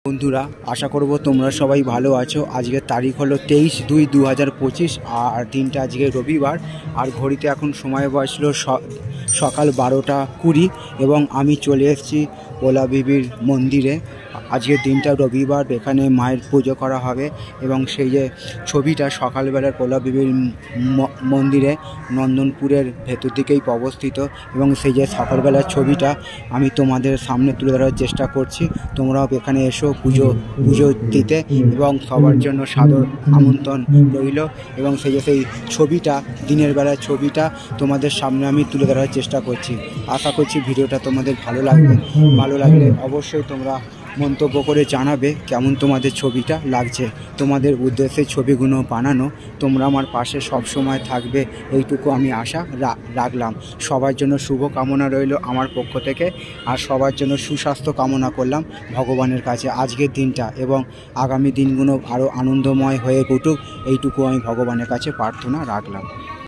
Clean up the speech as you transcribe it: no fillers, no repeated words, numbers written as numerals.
বন্ধুরা, আশা করব তোমরা সবাই ভালো আছো। আজকের তারিখ হলো 23/2/2025 আর দিনটা আজকে রবিবার। আর ঘড়িতে এখন সময় বাজলো সকাল 12:20 এবং আমি চলে এসেছি পোলা বিবির মন্দিরে। আজকের দিনটা রবিবার, এখানে মায়ের পুজো করা হবে এবং সেই যে ছবিটা সকালবেলার পোলা বিবির মন্দিরে নন্দনপুরের ভেতর দিকেই অবস্থিত এবং সেই যে সকালবেলার ছবিটা আমি তোমাদের সামনে তুলে ধরার চেষ্টা করছি। তোমরাও এখানে এসো পুজো দিতে এবং সবার জন্য সাদর আমন্ত্রণ রইল। এবং সেই ছবিটা, দিনের বেলার ছবিটা তোমাদের সামনে আমি তুলে ধরার চেষ্টা করছি। আশা করছি ভিডিওটা তোমাদের ভালো লাগলে অবশ্যই তোমরা মন্তব্য করে জানাবে কেমন তোমাদের ছবিটা লাগছে। তোমাদের উদ্দেশ্যে ছবিগুলো বানানো। তোমরা আমার পাশে সব সময় থাকবে, এইটুকু আমি আশা রাখলাম। সবার জন্য শুভ কামনা রইল আমার পক্ষ থেকে, আর সবার জন্য সুস্বাস্থ্য কামনা করলাম ভগবানের কাছে আজকের দিনটা, এবং আগামী দিনগুলো আরও আনন্দময় হয়ে উঠুক, এইটুকু আমি ভগবানের কাছে প্রার্থনা রাখলাম।